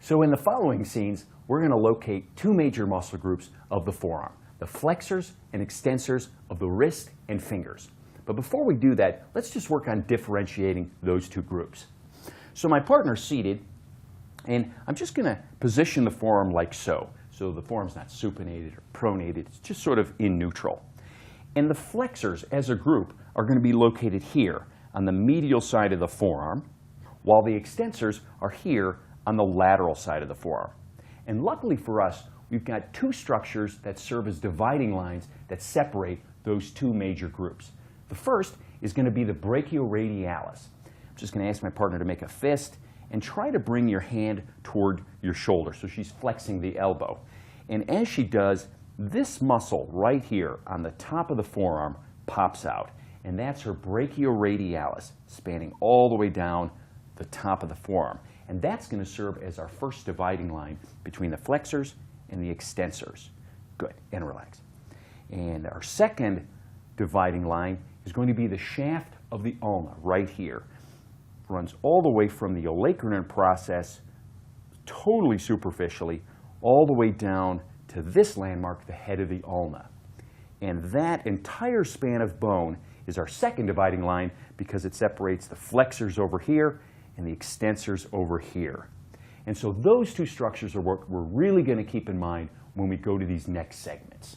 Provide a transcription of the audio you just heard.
So in the following scenes, we're going to locate two major muscle groups of the forearm, the flexors and extensors of the wrist and fingers. But before we do that, let's just work on differentiating those two groups. So my partner's seated, and I'm just going to position the forearm like so. So the forearm's not supinated or pronated, it's just sort of in neutral. And the flexors as a group are going to be located here on the medial side of the forearm, while the extensors are here on the lateral side of the forearm. And luckily for us, we've got two structures that serve as dividing lines that separate those two major groups. The first is going to be the brachioradialis. I'm just going to ask my partner to make a fist and try to bring your hand toward your shoulder. So she's flexing the elbow. And as she does, this muscle right here on the top of the forearm pops out. And that's her brachioradialis, spanning all the way down the top of the forearm. And that's going to serve as our first dividing line between the flexors and the extensors. Good, and relax. And our second dividing line is going to be the shaft of the ulna right here. Runs all the way from the olecranon process, totally superficially, all the way down to this landmark, the head of the ulna. And that entire span of bone is our second dividing line because it separates the flexors over here and the extensors over here. And so those two structures are what we're really going to keep in mind when we go to these next segments.